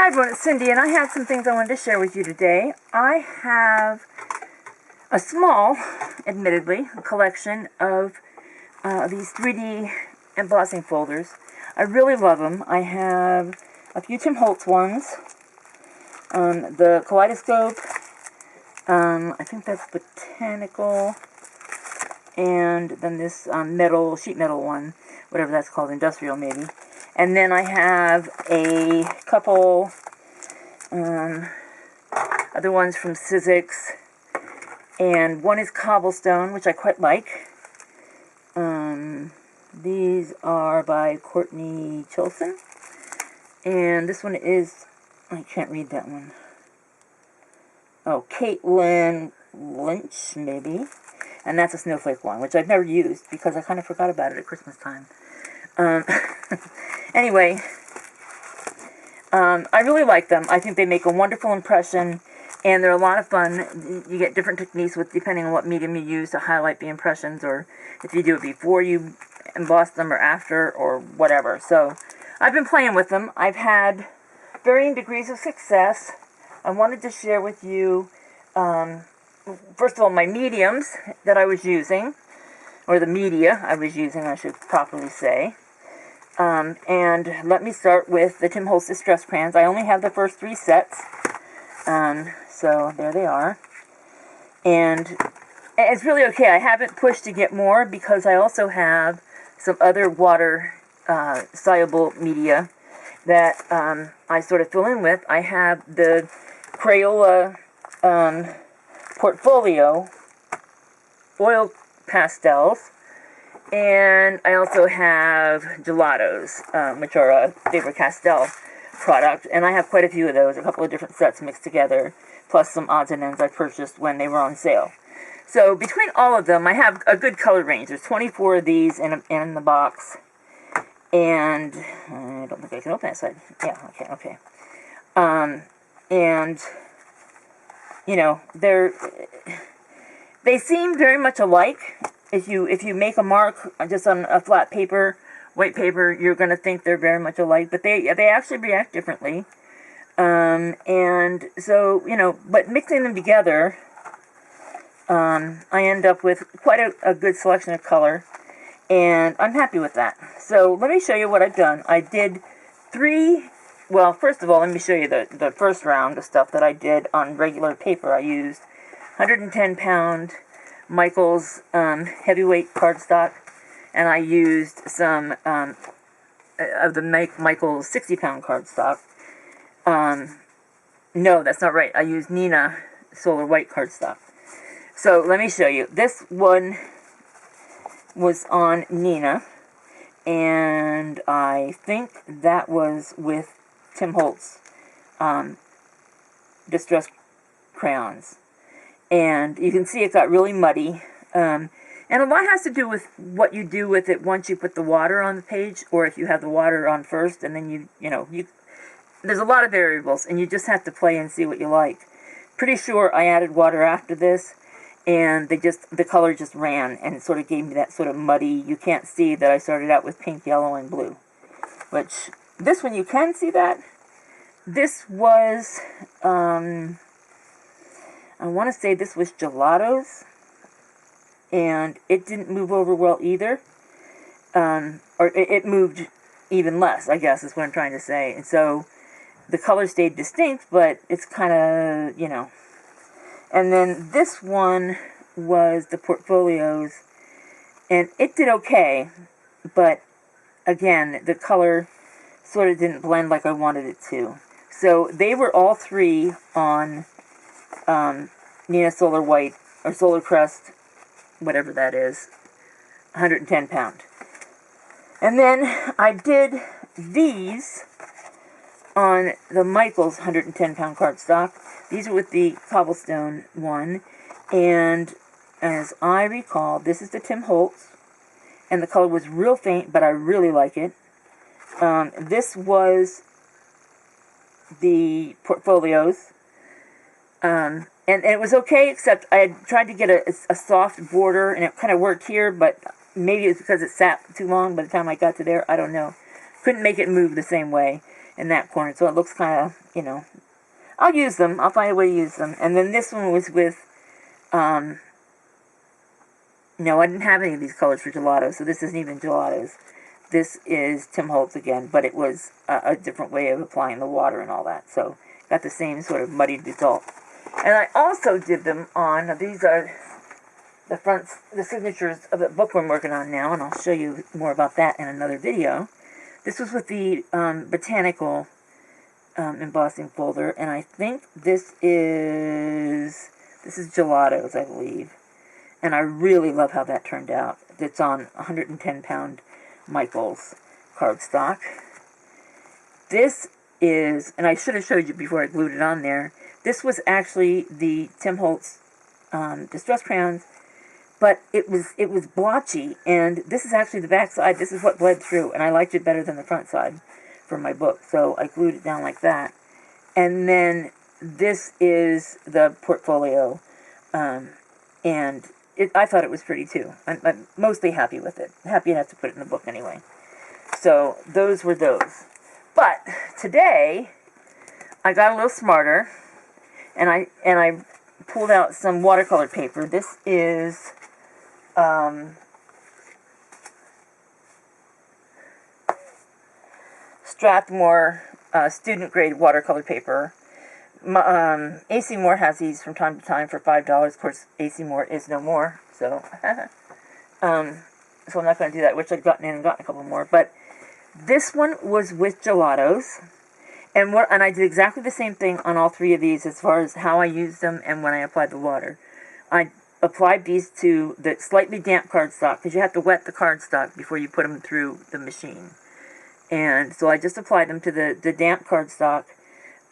Hi everyone, it's Cindy, and I have some things I wanted to share with you today. I have a small, admittedly, collection of these 3D embossing folders. I really love them. I have a few Tim Holtz ones, the kaleidoscope, I think that's botanical, and then this sheet metal one, whatever that's called, industrial maybe. And then I have a couple other ones from Sizzix, and one is cobblestone, which I quite like. These are by Courtney Chilson, and this one is, I can't read that one. Oh, Caitlin Lynch, maybe. And that's a snowflake one, which I've never used because I kind of forgot about it at Christmas time. Anyway, I really like them. I think they make a wonderful impression, and they're a lot of fun. You get different techniques depending on what medium you use to highlight the impressions, or if you do it before you emboss them or after, or whatever. So, I've been playing with them. I've had varying degrees of success. I wanted to share with you, first of all, my mediums that I was using, or the media I was using, I should properly say. And let me start with the Tim Holtz Distress Crayons. I only have the first 3 sets, so there they are. And it's really okay. I haven't pushed to get more because I also have some other water soluble media that I sort of fill in with. I have the Crayola Portfolio oil pastels, and I also have gelatos, which are a Faber-Castell product, and I have quite a few of those, a couple of different sets mixed together, plus some odds and ends I purchased when they were on sale. So between all of them, I have a good color range. There's 24 of these in the box, and I don't think I can open that side. Yeah, okay. And you know, they seem very much alike. If you make a mark just on a flat paper, white paper, you're going to think they're very much alike, but they actually react differently. And so, you know, but mixing them together, I end up with quite a good selection of color, and I'm happy with that. So let me show you what I've done. I did 3, well, first of all, let me show you the first round of stuff that I did on regular paper. I used 110-pound Michaels heavyweight cardstock, and I used some of the Michaels 60-pound cardstock. No, that's not right. I used Nina Solar White cardstock. So let me show you. This one was on Nina, and I think that was with Tim Holtz Distress Crayons. And you can see it got really muddy. And a lot has to do with what you do with it once you put the water on the page, or if you have the water on first, and then there's a lot of variables, and you just have to play and see what you like. Pretty sure I added water after this, and the color just ran, and it sort of gave me that sort of muddy, you can't see that I started out with pink, yellow, and blue. Which, this one you can see that. This was, I want to say this was gelatos, and it didn't move over well either, or it moved even less, I guess is what I'm trying to say. And so the color stayed distinct, but it's kind of, you know. And then this one was the Portfolios, and it did okay, but again, the color sort of didn't blend like I wanted it to. So they were all 3 on Nina Solar White, or Solar Crest, whatever that is, 110-pound. And then I did these on the Michaels 110-pound cardstock. These are with the cobblestone one, and as I recall, this is the Tim Holtz, and the color was real faint, but I really like it. This was the Portfolios, and it was okay, except I had tried to get a soft border, and it kind of worked here, but maybe it's because it sat too long by the time I got to there, I don't know. Couldn't make it move the same way. in that corner. So it looks kind of, you know, I'll use them. I'll find a way to use them. And then this one was with, no, I didn't have any of these colors for gelato, so this isn't even gelatos. This is Tim Holtz again, but it was a different way of applying the water and all that. So got the same sort of muddied result. And I also did them on, these are the fronts, the signatures of the book I'm working on now, and I'll show you more about that in another video. This was with the botanical embossing folder, and I think this is gelatos, I believe. And I really love how that turned out. It's on 110-pound Michaels cardstock. This is, and I should have showed you before I glued it on there, this was actually the Tim Holtz Distress Crayons, but it was blotchy, and this is actually the back side. This is what bled through, and I liked it better than the front side for my book, so I glued it down like that. And then this is the portfolio, and I thought it was pretty too. I'm mostly happy with it. Happy enough to put it in the book anyway. So those were those. But today I got a little smarter, and I pulled out some watercolor paper. This is Strathmore student grade watercolor paper. AC Moore has these from time to time for $5. Of course, AC Moore is no more, so so I'm not going to do that, which I've gotten a couple more. But this one was with gelatos, and I did exactly the same thing on all three of these as far as how I used them and when I applied the water. I applied these to the slightly damp cardstock, because you have to wet the cardstock before you put them through the machine. And so I just applied them to the damp cardstock.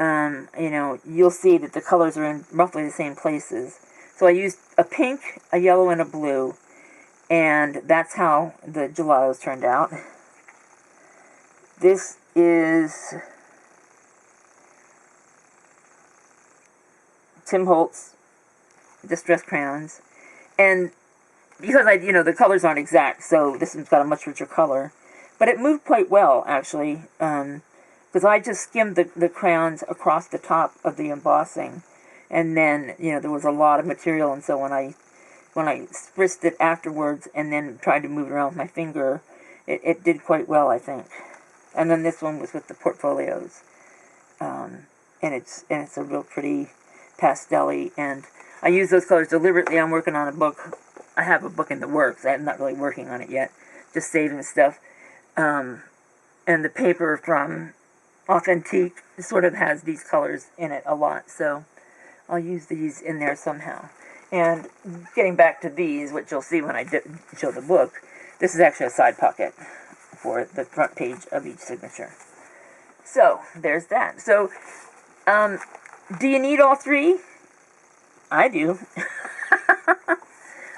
You know, you'll see that the colors are in roughly the same places. So I used a pink, a yellow, and a blue, and that's how the gelatos turned out. This is Tim Holtz Distress Crayons, and because the colors aren't exact, so this one's got a much richer color, but it moved quite well, actually. Because I just skimmed the crayons across the top of the embossing, and then there was a lot of material, and so when I spritzed it afterwards and then tried to move it around with my finger, it did quite well, I think. And then this one was with the portfolios, and it's a real pretty pastel-y, and I use those colors deliberately. I'm working on a book. I have a book in the works. I'm not really working on it yet, just saving stuff, and the paper from Authentique sort of has these colors in it a lot, so I'll use these in there somehow. And getting back to these, which you'll see when I show the book, this is actually a side pocket for the front page of each signature. So there's that. So do you need all three? I do.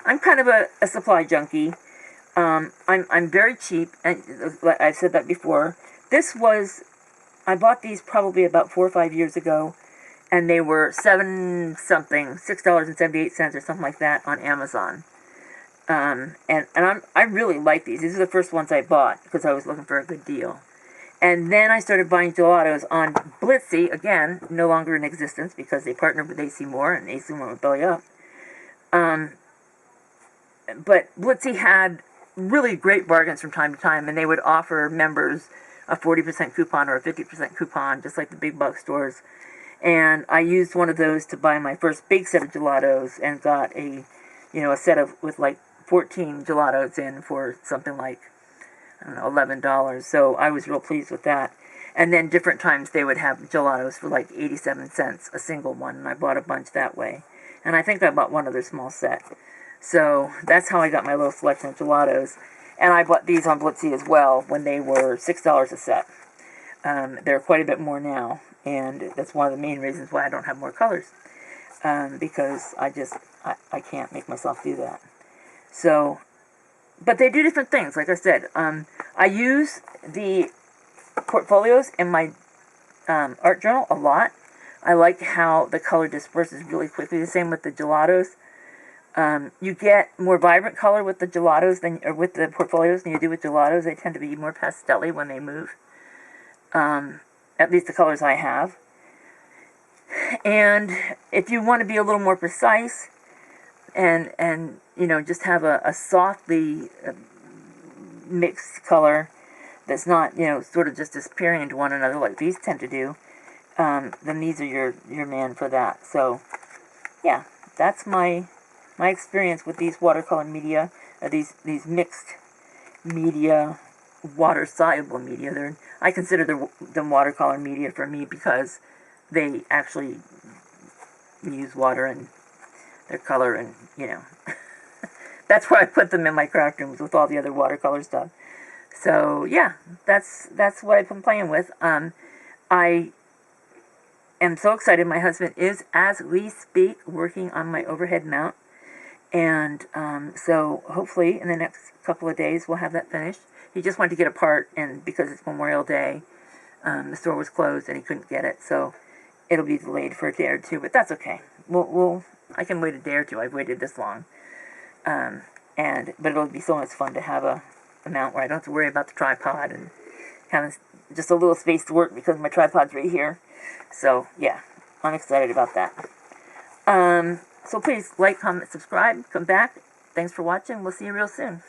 I'm kind of a supply junkie. I'm very cheap, and I've said that before. I bought these probably about 4 or 5 years ago, and they were $6.78 or something like that on Amazon. And I really like these. These are the first ones I bought because I was looking for a good deal. And then I started buying gelatos on Blitsy, again, no longer in existence because they partnered with AC Moore, and AC Moore would belly up. But Blitsy had really great bargains from time to time, and they would offer members a 40% coupon or a 50% coupon, just like the big box stores. And I used one of those to buy my first big set of gelatos, and got a set with like 14 gelatos in for something like, I don't know, $11. So I was real pleased with that. And then different times they would have gelatos for like 87 cents a single one, and I bought a bunch that way. And I think I bought one other small set. So that's how I got my little selection of gelatos. And I bought these on Blitsy as well when they were $6 a set. They're quite a bit more now, and that's one of the main reasons why I don't have more colors, because I can't make myself do that. So, but they do different things. Like I said, I use the portfolios in my art journal a lot. I like how the color disperses really quickly. The same with the gelatos. You get more vibrant color with the gelatos or with the portfolios than you do with gelatos. They tend to be more pastel-y when they move. And at least the colors I have. And if you want to be a little more precise and you know, just have a softly mixed color that's not, you know, sort of just disappearing into one another like these tend to do, then these are your man for that. So yeah, that's my experience with these watercolor media, these mixed media, water soluble media. I consider them watercolor media for me because they actually use water and their color, and you know, that's where I put them in my craft rooms with all the other watercolor stuff. So yeah, that's what I've been playing with. I am so excited. My husband is, as we speak, working on my overhead mount, and so hopefully in the next couple of days we'll have that finished. He just wanted to get a part, and because it's Memorial Day, the store was closed and he couldn't get it, so it'll be delayed for a day or two, but that's okay. I can wait a day or two. I've waited this long, but it'll be so much fun to have a mount where I don't have to worry about the tripod and having just a little space to work because my tripod's right here. So yeah, I'm excited about that. So please like, comment, subscribe, come back. Thanks for watching. We'll see you real soon.